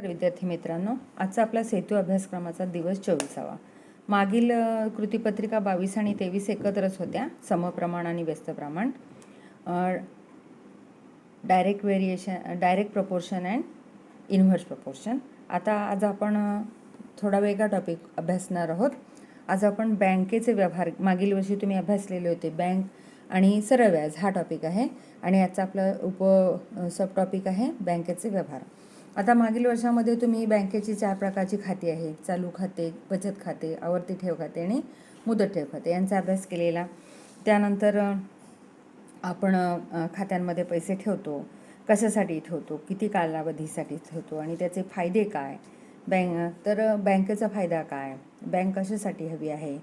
तर विद्यार्थी मित्रांनो, आजचा आपला सेतू अभ्यासक्रमाचा दिवस 24वा. मागील कृतीपत्रिका 22 आणि 23 एकत्रच होत्या. समप्रमाण आणि व्यस्त प्रमाण, direct variation, direct proportion and inverse proportion. आता आज आपण थोडा वेगळा टॉपिक अभ्यासणार आहोत. आज आपण बँकेचे व्यवहार, मागील वर्षी तुम्ही अभ्यासलेले होते बँक आणि सरळ व्याज, हा टॉपिक आहे. आणि आजचा आपला सब टॉपिक आहे बँकेचे व्यवहार. आता मागील वर्षामध्ये तुम्ही बँकेची 4 प्रकारची खाती आहेत: चालू खाते, बचत खाते, आवर्ती ठेव खाते आणि मुदत ठेव खाते यांचा अभ्यास केलेला. त्यानंतर आपण खात्यांमध्ये पैसे ठेवतो, कशासाठी ठेवतो, किती कालावधीसाठी ठेवतो आणि त्याचे फायदे काय, बँकेचा फायदा काय, बँक कशासाठी हवी आहे,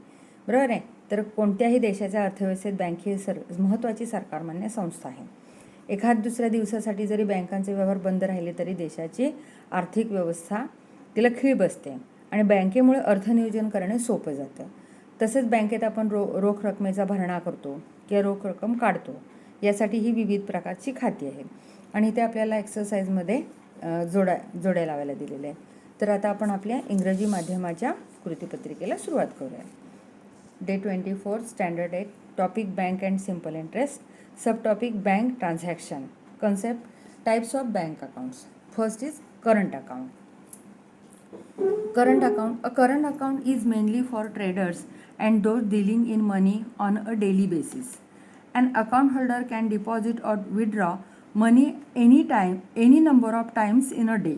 बरोबर आहे. तर कोणत्याही देशाच्या अर्थव्यवस्थेत बँक ही महत्त्वाची सरकारमान्य संस्था आहे. एखाद दुसऱ्या दिवसासाठी जरी बँकांचे व्यवहार बंद राहिले तरी देशाची आर्थिक व्यवस्था तिला खीळ बसते आणि बँकेमुळे अर्थनियोजन करणे सोपं जातं. तसेच बँकेत आपण रोख रकमेचा भरणा करतो किंवा रोख रक्कम काढतो, यासाठी ही विविध प्रकारची खाती आहेत आणि ते आपल्याला एक्सरसाइजमध्ये जोड्या लावायला दिलेले आहे. तर आता आपण आपल्या इंग्रजी माध्यमाच्या कृतीपत्रिकेला सुरुवात करूया. Day 24 standard 1 topic bank and simple interest. Sub topic bank transaction. Concept types of bank accounts. First is current account. Current account. A current account is mainly for traders and those dealing in money on a daily basis. An account holder can deposit or withdraw money anytime, any number of times in a day.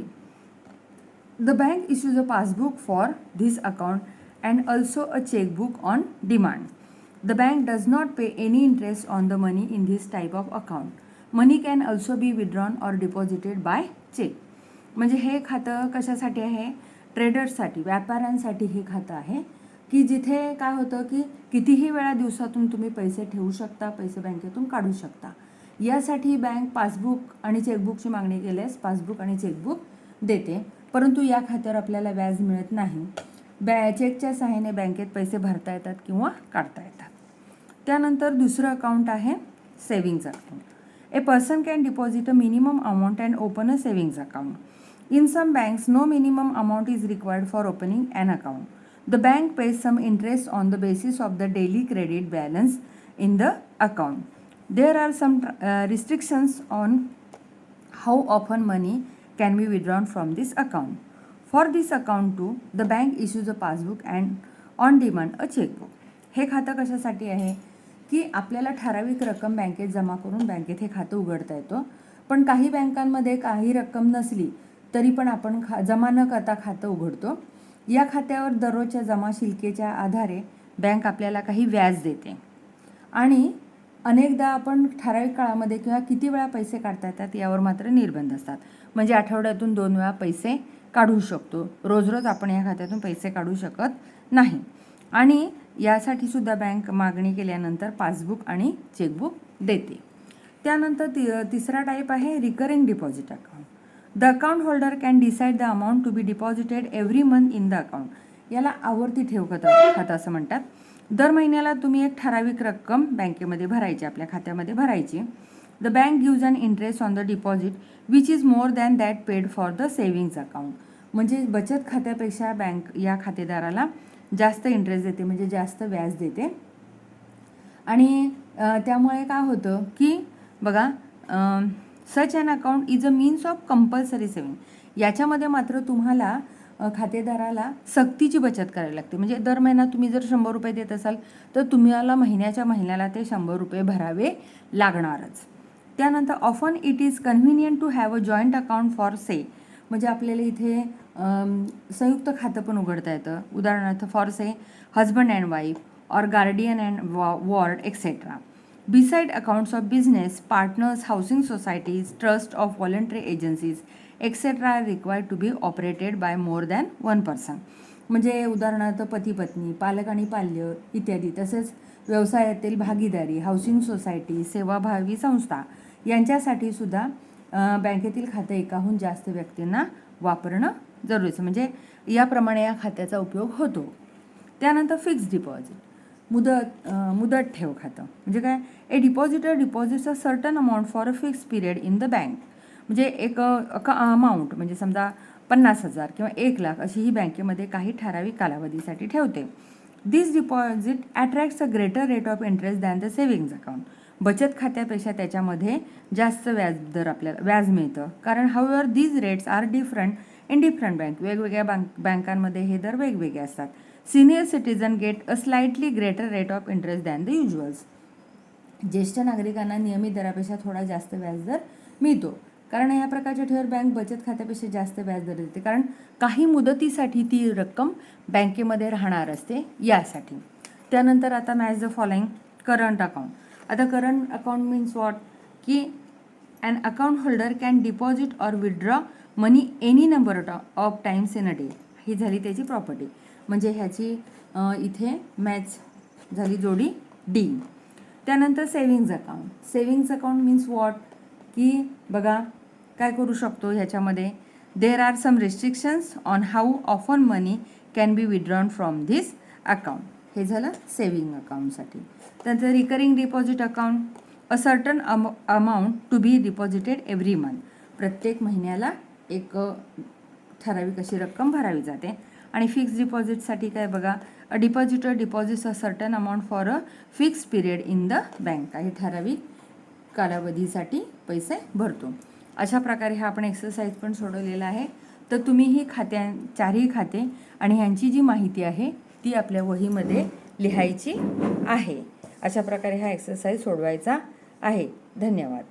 The bank issues a passbook for this account and also a checkbook on demand. The bank does not pay any interest on the money in this type of account. Money can also be withdrawn or deposited by check. म्हणजे हे खातं कशासाठी आहे? ट्रेडर्ससाठी, व्यापाऱ्यांसाठी हे खातं आहे की जिथे काय होतं की कितीही वेळा दिवसातून तुम्ही पैसे ठेवू शकता, पैसे बँकेतून काढू शकता. यासाठी बँक पासबुक आणि चेकबुकची मागणी केल्यास पासबुक आणि चेकबुक देते, परंतु या खात्यावर आपल्याला व्याज मिळत नाही. चेकच्या सहाय्याने बँकेत पैसे भरता येतात किंवा काढता येतात. त्यानंतर दुसरं अकाउंट आहे savings account. A person can deposit a minimum amount and open a savings account. In some banks no minimum amount is required for opening an account. The bank pays some interest on the basis of the daily credit balance in the account. There are some restrictions on how often money can be withdrawn from this account. For this account to the bank issues a passbook and on demand a chequebook. हे खातं कशासाठी आहे की आपल्याला ठराविक रक्कम बँकेत जमा करून बँकेत हे खातं उघडता येतं. पण काही बँकांमध्ये काही रक्कम नसली तरी पण आपण जमा न करता खातं उघडतो. या खात्यावर दररोजच्या जमा शिल्लकेच्या आधारे बँक आपल्याला काही व्याज देते आणि अनेकदा आपण ठराविक काळामध्ये किंवा किती वेळा पैसे काढता येतात यावर मात्र निर्बंध असतात. म्हणजे आठवड्यातून 2 वेळा पैसे काढू शकतो, रोज रोज आपण या खात्यातून पैसे काढू शकत नाही. आणि यासाठी सुद्धा बँक मागणी केल्यानंतर पासबुक आणि चेकबुक देते. त्यानंतर तिसरा टाईप आहे recurring deposit account. The account holder can decide the amount to be deposited every month in the account. याला आवर्ती ठेव खातं असं म्हणतात. दर महिन्याला तुम्ही एक ठराविक रक्कम बँकेमध्ये भरायची, आपल्या खात्यामध्ये भरायची. The bank gives an interest on the deposit which is more than that paid for the savings account. म्हणजे बचत खात्यापेक्षा बँक या खातेदाराला जास्त इंटरेस्ट देते, म्हणजे जास्त व्याज देते. आणि त्यामुळे काय होतं की बघा, such an account is a means of compulsory saving. याच्यामध्ये मात्र तुम्हाला खातेदाराला सक्तीची बचत करावी लागते. म्हणजे दर महिना तुम्ही जर 100 रुपये देत असाल तर तुम्हाला महिन्याला ते 100 रुपये भरावे लागणारच. त्यानंतर often it is convenient to have a joint account for say. म्हणजे आपल्याला इथे संयुक्त खातं पण उघडता येतं. उदाहरणार्थ for say husband and wife और guardian and ward etcetera. Beside accounts of business, partners, housing societies, trust of voluntary agencies etcetera are required to be operated by more than 1 person. म्हणजे उदाहरणार्थ पती पत्नी, पालक आणि पाल्य इत्यादी. तसेच व्यवसायातील भागीदारी, हाऊसिंग सोसायटी, सेवाभावी संस्था यांच्यासाठी सुद्धा बँकेतील खातं एकाहून जास्त व्यक्तींना वापरणं जरुरीचं. म्हणजे याप्रमाणे या खात्याचा उपयोग होतो. त्यानंतर फिक्स्ड डिपॉझिट, मुदत ठेव खातं. म्हणजे काय? A depositor deposits a certain amount for a fixed period in the bank. म्हणजे एक अमाऊंट, म्हणजे समजा 50,000 किंवा 1,00,000 अशी ही बँकेमध्ये काही ठराविक कालावधीसाठी ठेवते. This deposit attracts a greater rate of interest than the savings account. बचत खात्यापेक्षा त्याच्यामध्ये जास्त व्याजदर आपल्याला व्याज मिळतं. कारण however these rates are different in different bank. वेगवेगळ्या बँकांमध्ये हे दर वेगवेगळे असतात. Senior citizen get a slightly greater rate of interest than the usuals. ज्येष्ठ नागरिकांना नियमित दरापेक्षा थोडा जास्त व्याजदर मिळतो. कारण या प्रकारच्या ठेवीवर बँक बचत खात्यापेक्षा जास्त व्याजदर देते, कारण काही मुदतीसाठी ती रक्कम बँकेमध्ये राहणार असते यासाठी. त्यानंतर आता match the following. Current account. आता करंट अकाउंट मीन्स वॉट, की an account holder can deposit or withdraw money any number of times in a day. ही झाली त्याची प्रॉपर्टी. म्हणजे ह्याची इथे मॅच झाली जोडी डी. त्यानंतर savings account. Savings account means what, की बघा काय करू शकतो ह्याच्यामध्ये. There are some restrictions on how often money can be withdrawn from this account. हे झालं सेविंग अकाउंटसाठी. त्यानंतर recurring deposit account. A certain amount to be deposited every month. प्रत्येक महिन्याला एक ठराविक अशी रक्कम भरावी जाते. आणि फिक्स डिपॉझिटसाठी काय बघा, a depositor deposits a certain amount for a fix period in the bank. काही ठराविक कालावधीसाठी पैसे भरतो. अशा प्रकारे हा आपण एक्सरसाइज पण सोडवलेला आहे. तर तुम्ही ही चारही खाते आणि ह्यांची जी माहिती आहे ती आपल्या वहीमध्ये लिहायची आहे. अशा प्रकारे हा एक्सरसाइज सोडवायचा आहे. धन्यवाद.